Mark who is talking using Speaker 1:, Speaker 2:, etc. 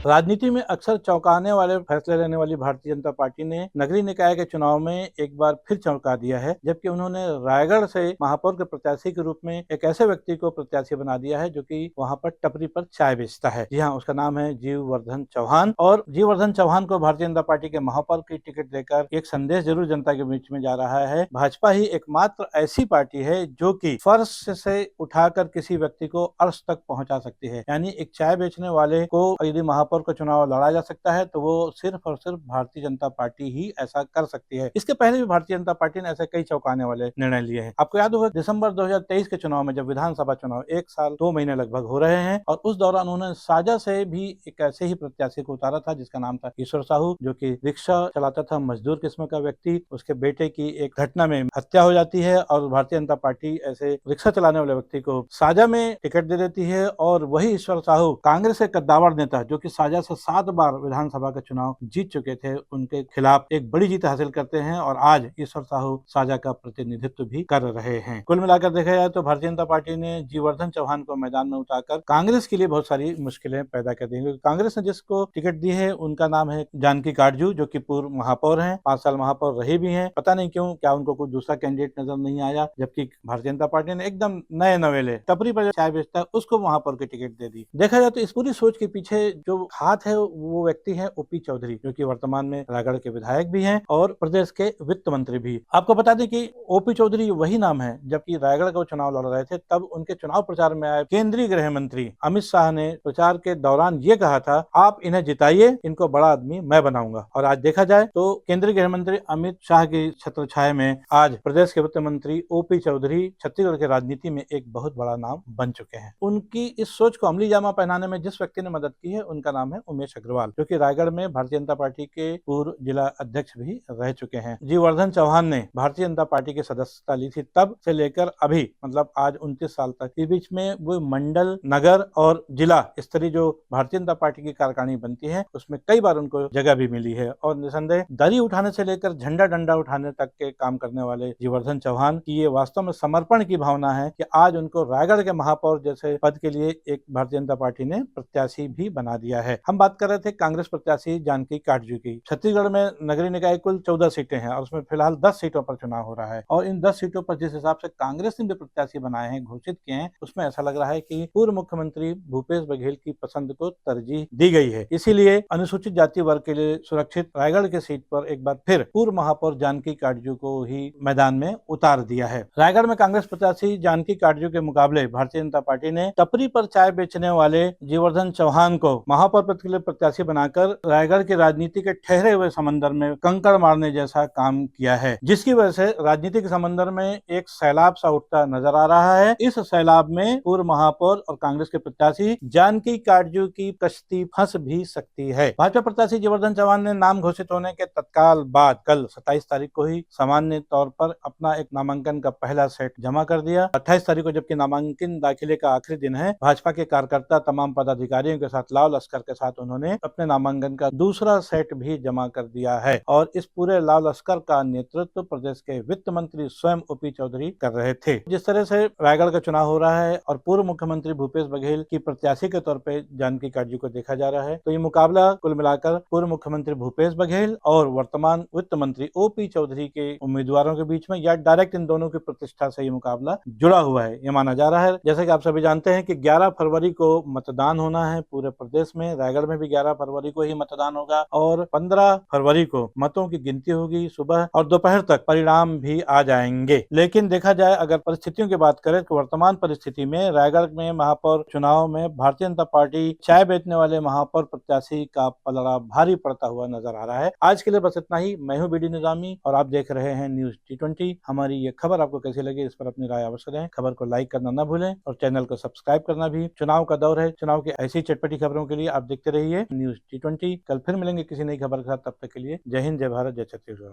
Speaker 1: राजनीति में अक्सर चौंकाने वाले फैसले लेने वाली भारतीय जनता पार्टी ने नगरीय निकाय के चुनाव में एक बार फिर चौंका दिया है, जबकि उन्होंने रायगढ़ से महापौर के प्रत्याशी के रूप में एक ऐसे व्यक्ति को प्रत्याशी बना दिया है जो कि वहां पर टपरी पर चाय बेचता है। जी हाँ, उसका नाम है जीववर्धन चौहान। और जीववर्धन चौहान को भारतीय जनता पार्टी के महापौर की टिकट देकर एक संदेश जरूर जनता के बीच में जा रहा है। भाजपा ही एकमात्र ऐसी पार्टी है जो कि फर्श से उठाकर किसी व्यक्ति को अर्श तक पहुंचा सकती है। यानी एक चाय बेचने वाले को यदि महापौर का चुनाव लड़ा जा सकता है तो वो सिर्फ और सिर्फ भारतीय जनता पार्टी ही ऐसा कर सकती है। इसके पहले भी भारतीय जनता पार्टी ने ऐसे कई चौंकाने वाले निर्णय लिए हैं। आपको याद होगा दिसंबर 2023 के चुनाव में, जब विधानसभा चुनाव 1 साल 2 महीने लगभग हो रहे हैं, और उस दौरान उन्होंने साजा से भी एक ऐसे ही प्रत्याशी को उतारा था जिसका नाम था ईश्वर साहू, जो कि रिक्शा चलाता था, मजदूर किस्म का व्यक्ति। उसके बेटे की एक घटना में हत्या हो जाती है और भारतीय जनता पार्टी ऐसे रिक्शा चलाने वाले व्यक्ति को साजा में टिकट दे देती है। और वही ईश्वर साहू कांग्रेस के कद्दावर नेता, जो कि साजा से 7 बार विधानसभा का चुनाव जीत चुके थे, उनके खिलाफ एक बड़ी जीत हासिल करते हैं और आज ईश्वर साहू साजा का प्रतिनिधित्व भी कर रहे हैं। कुल मिलाकर देखा जाए तो भारतीय जनता पार्टी ने जीववर्धन चौहान को मैदान में उतारकर कांग्रेस के लिए बहुत सारी मुश्किलें पैदा कर दी। कांग्रेस ने जिसको टिकट दी है उनका नाम है जानकी काटजू, जो कि पूर्व महापौर हैं, 5 साल महापौर रही भी हैं। पता नहीं क्यों, क्या उनको कोई दूसरा कैंडिडेट नजर नहीं आया, जबकि भारतीय जनता पार्टी ने एकदम नए नवेले टपरी पर चाय बेचता है उसको महापौर की टिकट दे दी। देखा जाए तो इस पूरी सोच के पीछे जो हाथ है वो व्यक्ति है ओपी चौधरी, जो कि वर्तमान में रायगढ़ के विधायक भी हैं और प्रदेश के वित्त मंत्री भी। आपको बता दें कि ओपी चौधरी वही नाम है, जबकि रायगढ़ का चुनाव लड़ रहे थे तब उनके चुनाव प्रचार में आए केंद्रीय गृह मंत्री अमित शाह ने प्रचार के दौरान ये कहा था, आप इन्हें जिताइए, इनको बड़ा आदमी मैं बनाऊंगा। और आज देखा जाए तो केंद्रीय गृह मंत्री अमित शाह की छत्र छाया में आज प्रदेश के वित्त मंत्री ओपी चौधरी छत्तीसगढ़ की राजनीति में एक बहुत बड़ा नाम बन चुके हैं। उनकी इस सोच को अमली जामा पहनाने में जिस व्यक्ति ने मदद की है उनका नाम है उमेश अग्रवाल, जो कि रायगढ़ में भारतीय जनता पार्टी के पूर्व जिला अध्यक्ष भी रह चुके हैं। जीववर्धन चौहान ने भारतीय जनता पार्टी की सदस्यता ली थी तब से लेकर अभी, मतलब आज 29 साल तक। इस बीच में वो मंडल, नगर और जिला स्तरीय जो भारतीय जनता पार्टी की कार्यकारिणी बनती है उसमें कई बार उनको जगह भी मिली है। और निसंदेह दरी उठाने से लेकर झंडा डंडा उठाने तक के काम करने वाले जीववर्धन चौहान की ये वास्तव में समर्पण की भावना है कि आज उनको रायगढ़ के महापौर जैसे पद के लिए एक भारतीय जनता पार्टी ने प्रत्याशी भी बना दिया है। हम बात कर रहे थे कांग्रेस प्रत्याशी जानकी काटजू की। छत्तीसगढ़ में नगरीय निकाय कुल 14 सीटें हैं और उसमें फिलहाल 10 सीटों पर चुनाव हो रहा है। और इन 10 सीटों पर जिस हिसाब से कांग्रेस ने भी प्रत्याशी बनाए हैं, घोषित किए हैं, उसमें ऐसा लग रहा है कि पूर्व मुख्यमंत्री भूपेश बघेल की पसंद को तरजीह दी गई है। इसीलिए अनुसूचित जाति वर्ग के लिए सुरक्षित रायगढ़ की सीट पर एक बार फिर पूर्व महापौर जानकी काटजू को ही मैदान में उतार दिया है। रायगढ़ में कांग्रेस प्रत्याशी जानकी काटजू के मुकाबले भारतीय जनता पार्टी ने टपरी पर चाय बेचने वाले जीववर्धन चौहान को महापौर पद के लिए प्रत्याशी बनाकर रायगढ़ की राजनीति के ठहरे हुए समंदर में कंकड़ मारने जैसा काम किया है, जिसकी वजह से राजनीतिक समंदर में एक सैलाब सा उठता नजर आ रहा है। इस सैलाब में पूर्व महापौर और कांग्रेस के प्रत्याशी जानकी काटजू की कश्ती फंस भी सकती है। भाजपा प्रत्याशी जीववर्धन चौहान ने नाम घोषित होने के तत्काल बाद कल 27 तारीख को ही सामान्य तौर पर अपना एक नामांकन का पहला सेट जमा कर दिया। 28 तारीख को, जबकि नामांकन दाखिले का आखिरी दिन है, भाजपा के कार्यकर्ता तमाम पदाधिकारियों के साथ, लाव लश्कर के साथ उन्होंने अपने नामांकन का दूसरा सेट भी जमा कर दिया है। और इस पूरे लाव लश्कर का नेतृत्व प्रदेश के वित्त मंत्री स्वयं ओपी चौधरी कर रहे थे। जिस तरह से रायगढ़ का चुनाव हो रहा है और पूर्व मुख्यमंत्री भूपेश बघेल की प्रत्याशी के तौर पर जानकी काटजू को देखा जा रहा है, तो ये मुकाबला कुल मिलाकर पूर्व मुख्यमंत्री भूपेश बघेल और वर्तमान वित्त मंत्री ओपी चौधरी के उम्मीदवारों के बीच में, या डायरेक्ट इन दोनों की प्रतिष्ठा से ये मुकाबला जुड़ा हुआ है, ये माना जा रहा है। जैसे कि आप सभी जानते हैं कि 11 फरवरी को मतदान होना है पूरे प्रदेश में। रायगढ़ में भी 11 फरवरी को ही मतदान होगा और 15 फरवरी को मतों की गिनती होगी। सुबह और दोपहर तक परिणाम भी आ जाएंगे। लेकिन देखा जाए, अगर परिस्थितियों की बात करें तो वर्तमान परिस्थिति में रायगढ़ में महापौर चुनाव में भारतीय जनता पार्टी चाय बेचने वाले महापौर प्रत्याशी का पलड़ा भारी पड़ता हुआ नजर आ रहा है। आज के लिए बस इतना ही। मैं हूं बीडी निजामी और आप देख रहे हैं न्यूज T20। हमारी ये खबर आपको कैसी लगी, इस पर अपनी राय अवश्य दें। खबर को लाइक करना न भूलें और चैनल को सब्सक्राइब करना भी। चुनाव का दौर है, चुनाव की ऐसी चटपटी खबरों के लिए आप देखते रहिए न्यूज T20। कल फिर मिलेंगे किसी नई खबर के साथ। तब तक के लिए जय हिंद, जय भारत, जय छत्तीसगढ़।